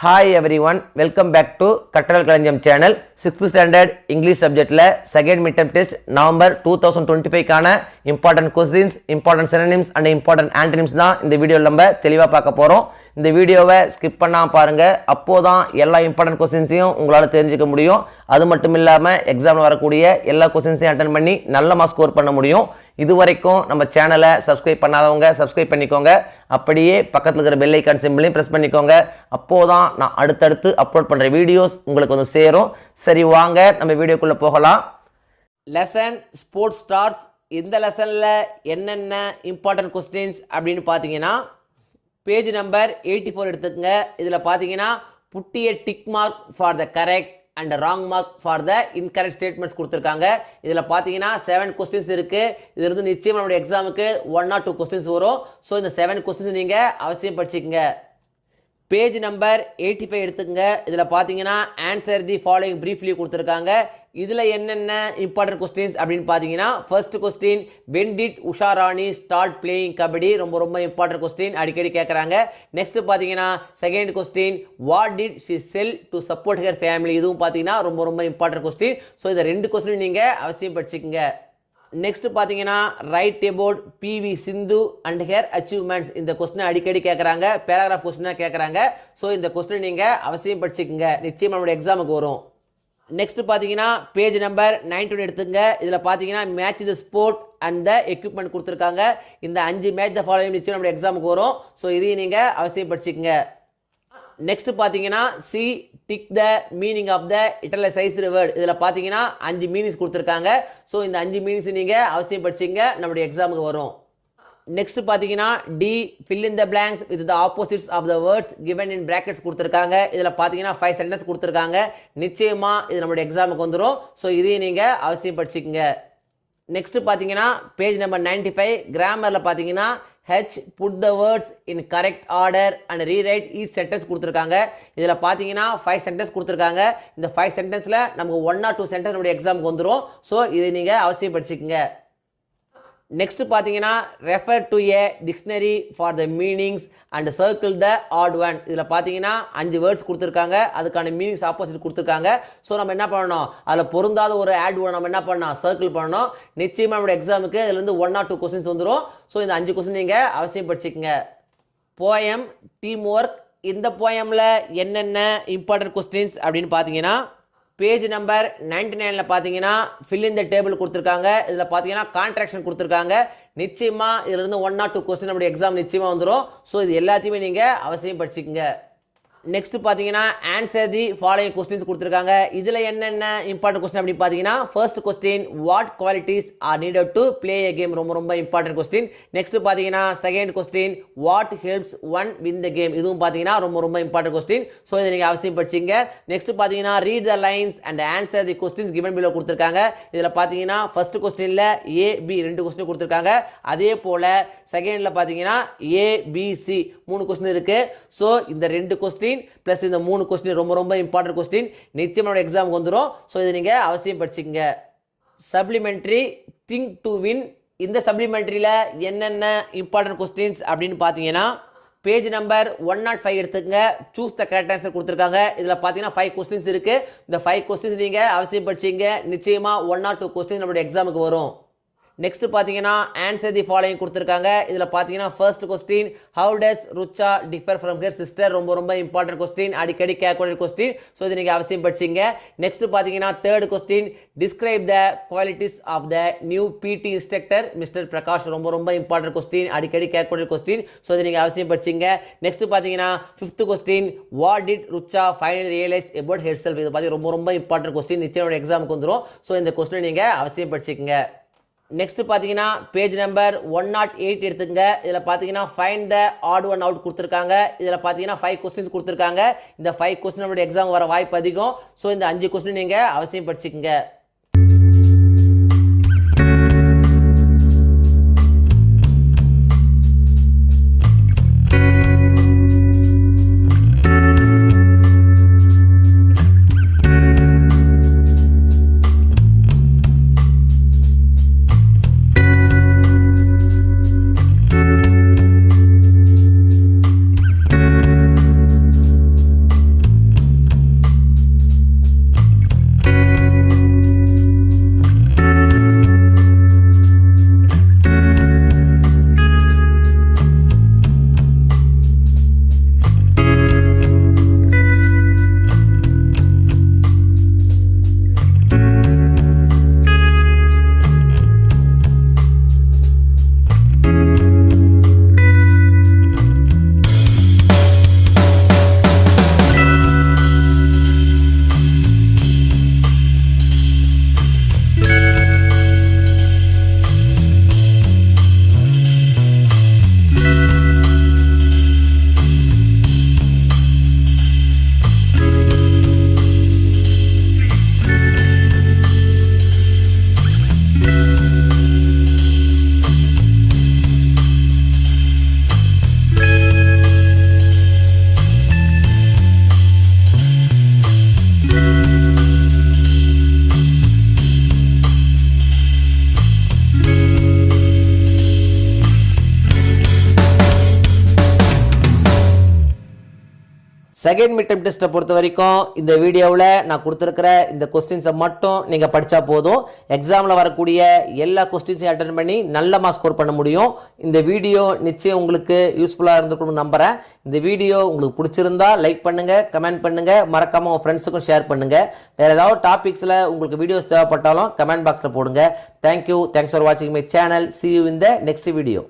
Hi everyone, welcome back to Katral Kalanjam channel. 6th standard English subject la second midterm test November 2025 கான important questions, important synonyms and important antonyms தான் இந்த வீடியோல நம்ம தெளிவா பார்க்க போறோம். இந்த வீடியோவை ஸ்கிப் பண்ணாம பாருங்க. அப்போதான் எல்லா இம்பார்ட்டன்ட் क्वेश्चंसையும் உங்களால தெரிஞ்சுக்க முடியும். அது மட்டும் இல்லாம எக்ஸாம்ல வரக்கூடிய எல்லா क्वेश्चंसையும் அட்டெண்ட் பண்ணி நல்ல மார்க் ஸ்கோர் பண்ண முடியும். இதுவரைக்கும் நம்ம சேனலை சப்ஸ்கிரைப் பண்ணாதவங்க சப்ஸ்கிரைப் பண்ணிக்கோங்க. அப்படியே பக்கத்துல இருக்கிற பெல் ஐகான் சிம்பலையும் பிரஸ் பண்ணிக்கோங்க. அப்போதான் நான் அடுத்தடுத்து அப்லோட் பண்ற வீடியோஸ் உங்களுக்கு வந்து சேரும். சரி வாங்க நம்ம வீடியோக்குள்ள போகலாம். Lesson sports stars. இந்த லெசன்ல என்னென்ன இம்பார்ட்டன்ட் கொஸ்டின்ஸ் அப்படின்னு பார்த்தீங்கன்னா பேஜ் நம்பர் 84 எடுத்துக்கங்க. இதில் பார்த்தீங்கன்னா புட்டிய tick mark for the correct and wrong mark for the incorrect statements கொடுத்துருக்காங்க. இதில் பார்த்தீங்கன்னா 7 கொஸ்டின்ஸ் இருக்குது. இது இருந்து நிச்சயம் நம்மளுடைய எக்ஸாமுக்கு 1 or 2 கொஸ்டின்ஸ் வரும். ஸோ இந்த 7 கொஸ்டின்ஸ் நீங்கள் அவசியம் படிச்சுக்கங்க. பேஜ் நம்பர் 85 எடுத்துக்கங்க. இதில் பார்த்தீங்கன்னா ஆன்சர் தி ஃபாலோயிங் ப்ரீஃப்லி கொடுத்துருக்காங்க. இதில் என்னென்ன இம்பார்ட்டன்ட் கொஸ்டின்ஸ் அப்படின்னு பார்த்தீங்கன்னா first question, when did Usha Rani start playing kabaddi, ரொம்ப இம்பார்ட்டன்ட் கொஸ்டின், அடிக்கடி கேட்குறாங்க. நெக்ஸ்ட் பார்த்தீங்கன்னா second question, what did she sell to support her family, இதுவும் பார்த்தீங்கன்னா ரொம்ப இம்பார்ட்டன்ட் கொஸ்டின். ஸோ இந்த 2 கொஸ்டின் நீங்கள் அவசியம் படிச்சுக்கோங்க. நெக்ஸ்ட் பார்த்தீங்கன்னா write about PV Sindhu and her achievements, இந்த கொஸ்டினை அடிக்கடி கேட்குறாங்க, பேராகிராஃப் கொஸ்டினாக கேட்குறாங்க. ஸோ இந்த கொஸ்டினை நீங்கள் அவசியம் படிச்சுக்கோங்க, நிச்சயம் நம்மளுடைய எக்ஸாமுக்கு வரும். நெக்ஸ்ட் பார்த்தீங்கன்னா பேஜ் நம்பர் 91 எடுத்துங்க. இதில் பார்த்தீங்கன்னா match the sport and the equipment கொடுத்துருக்காங்க. இந்த 5 மேட்ச் த ஃபாலோயிங் நிச்சயம் நம்மளுடைய எக்ஸாமுக்கு வரும். ஸோ இதையும் நீங்கள் அவசியம் படிச்சுக்கோங்க. நெக்ஸ்ட் பார்த்தீங்கன்னா C tick the meaning of the italicised word. இதில் பார்த்தீங்கன்னா 5 மீனிங்ஸ் கொடுத்துருக்காங்க. ஸோ இந்த 5 மீனிங்ஸ் நீங்கள் அவசியம் படிச்சிங்க, நம்மளுடைய எக்ஸாமுக்கு வரும். நெக்ஸ்ட் பார்த்தீங்கன்னா D fill in the blanks with the opposites of the words given in brackets கொடுத்துருக்காங்க. இதில் பார்த்தீங்கன்னா 5 சென்டென்ஸ் கொடுத்துருக்காங்க. நிச்சயமாக இது நம்மளுடைய எக்ஸாமுக்கு வந்துடும். ஸோ இதையும் நீங்கள் அவசியம் படிச்சுக்கோங்க. நெக்ஸ்ட் பார்த்தீங்கன்னா பேஜ் நம்பர் 95 கிராமரில் பார்த்தீங்கன்னா H put the words in correct order and rewrite each sentence கொடுத்துருக்காங்க. இதில் பார்த்தீங்கன்னா 5 சென்டென்ஸ் கொடுத்துருக்காங்க. இந்த 5 சென்டென்ஸில் நமக்கு 1 or 2 சென்டென்ஸ் நம்மளுடைய எக்ஸாமுக்கு வந்துடும். ஸோ இதை நீங்கள் அவசியம் படிச்சுக்கோங்க. நெக்ஸ்ட் பார்த்தீங்கன்னா refer to a dictionary for the meanings and circle the odd one. இதில் பார்த்தீங்கன்னா 5 வேர்ட்ஸ் கொடுத்துருக்காங்க, அதுக்கான மீனிங்ஸ் ஆப்போசிட் கொடுத்துருக்காங்க. ஸோ நம்ம என்ன பண்ணணும், அதில் பொருந்தாத ஒரு ஆட் ஒன் நம்ம என்ன பண்ணணும், சர்க்கிள் பண்ணணும். நிச்சயமாக நம்மளுடைய எக்ஸாமுக்கு இதுலேருந்து 1 or 2 கொஸ்டின்ஸ் வந்துடும். ஸோ இந்த 5 கொஸ்டின் நீங்கள் அவசியம் படிச்சுக்கோங்க. Poem team work. இந்த போயமில் என்னென்ன இம்பார்ட்டன்ட் கொஸ்டின்ஸ் அப்படின்னு பார்த்தீங்கன்னா பேஜ் நம்பர் 99 பார்த்தீங்கன்னா fill in the table கொடுத்துருக்காங்க. இதில் பார்த்தீங்கன்னா கான்ட்ராக்ஷன் கொடுத்துருக்காங்க. நிச்சயமாக இதிலிருந்து 1 or 2 கொஸ்டின் நம்முடைய எக்ஸாம் நிச்சயமாக வந்துடும். ஸோ இது எல்லாத்தையுமே நீங்கள் அவசியம் படிச்சுக்கோங்க. நெக்ஸ்ட் பார்த்தீங்கன்னா ஆன்சர் தி ஃபாலோயிங் கொஸ்டின்ஸ் கொடுத்துருக்காங்க. இதில் என்னென்ன இம்பார்ட்டன்ட் கொஸ்டின் அப்படின்னு பார்த்தீங்கன்னா first question, what qualities R needed to play a game, ரொம்ப இம்பார்ட்டன்ட் கொஸ்டின். நெக்ஸ்ட் பார்த்தீங்கன்னா second question, what helps one win the game, இதுவும் பார்த்தீங்கன்னா ரொம்ப இம்பார்ட்டன்ட் கொஸ்டின். ஸோ இதை நீங்கள் அவசியம் படிச்சிங்க. நெக்ஸ்ட் பார்த்தீங்கன்னா read the lines and answer the questions given below கொடுத்துருக்காங்க. இதில் பார்த்தீங்கன்னா ஃபர்ஸ்ட் கொஸ்டினில் ஏபி 2 கொஸ்டின் கொடுத்துருக்காங்க. அதே போல் செகண்டில் பார்த்தீங்கன்னா ஏபிசி 3 கொஸ்டின் இருக்குது. ஸோ இந்த 2 கொஸ்டின் பிளஸ் இந்த 3 கொஸ்டின் ரொம்ப இம்பார்ட்டன்ட் கொஸ்டின், நிச்சயமாக எக்ஸாமுக்கு வந்துடும். ஸோ இதை நீங்கள் அவசியம் படிச்சுக்கங்க. Supplementary think to win. இந்த சப்ளிமெண்ட்ரியில் என்னென்ன இம்பார்ட்டன்ட் கொஸ்டின்ஸ் அப்படின்னு பார்த்தீங்கன்னா பேஜ் நம்பர் 105 எடுத்துக்கங்க. சூஸ் த கரெக்ட் ஆன்சர் கொடுத்துருக்காங்க. இதில் பார்த்தீங்கன்னா 5 கொஸ்டின்ஸ் இருக்குது. இந்த 5 கொஸ்டின்ஸ் நீங்கள் அவசியம் படிச்சிங்க, நிச்சயமாக 1 or 2 கொஸ்டின்ஸ் நம்மளுடைய எக்ஸாமுக்கு வரும். நெக்ஸ்ட் பார்த்தீங்கன்னா ஆன்சர் தி ஃபாலோயிங் கொடுத்துருக்காங்க. இதில் பார்த்தீங்கன்னா first question, how does Rucha differ from her sister, ரொம்ப இம்பார்ட்டன்ட் கொஸ்டின், அடிக்கடி கேட்கக்கூடிய கொஸ்டின். ஸோ இது நீங்கள் அவசியம் படிச்சிங்க. நெக்ஸ்ட் பார்த்தீங்கன்னா third question, describe the qualities of the new PT instructor mister Prakash, ரொம்ப இம்பார்ட்டன்ட் கொஸ்டின், அடிக்கடி கேட்கக்கூடிய கொஸ்டின். ஸோ இதை நீங்கள் அவசியம் படிச்சிங்க. நெக்ஸ்ட் பார்த்தீங்கன்னா fifth question, what did Rucha final realise about her self, இது பார்த்தீங்கன்னா ரொம்ப இம்பார்ட்டன்ட் கொஸ்டின், நிச்சயம் எக்ஸாமுக்கு வந்துடும். ஸோ இந்த கொஸ்டினை நீங்கள் அவசியம் படிச்சுக்கங்க. நெக்ஸ்ட் பார்த்தீங்கன்னா பேஜ் நம்பர் 108 எடுத்துங்க. இதில் பார்த்தீங்கன்னா find the odd one out கொடுத்துருக்காங்க. இதில் பார்த்தீங்கன்னா 5 கொஸ்டின்ஸ் கொடுத்துருக்காங்க. இந்த 5 கொஸ்டின் நம்மளுடைய எக்ஸாம் வர வாய்ப்பு அதிகம். ஸோ இந்த 5 கொஸ்டின் நீங்கள் அவசியம் படிச்சுக்கங்க. செகண்ட் மிட் டைம் டெஸ்ட்டை பொறுத்த வரைக்கும் இந்த வீடியோவில் நான் கொடுத்துருக்கிற இந்த கொஸ்டின்ஸை மட்டும் நீங்கள் படித்தா போதும். எக்ஸாமில் வரக்கூடிய எல்லா கொஸ்டின்ஸையும் அட்டன் பண்ணி நல்ல மார்க் ஸ்கோர் பண்ண முடியும். இந்த வீடியோ நிச்சயம் உங்களுக்கு யூஸ்ஃபுல்லாக இருந்திருக்கும்னு நம்புகிறேன். இந்த வீடியோ உங்களுக்கு பிடிச்சிருந்தா லைக் பண்ணுங்கள், கமெண்ட் பண்ணுங்கள், மறக்காமல் உங்கள் ஃப்ரெண்ட்ஸுக்கும் ஷேர் பண்ணுங்கள். வேறு ஏதாவது டாபிக்ஸில் உங்களுக்கு வீடியோஸ் தேவைப்பட்டாலும் கமெண்ட் பாக்ஸில் போடுங்க. தேங்க்யூ. தேங்க்ஸ் ஃபார் வாட்சிங் my channel. See you in the next video.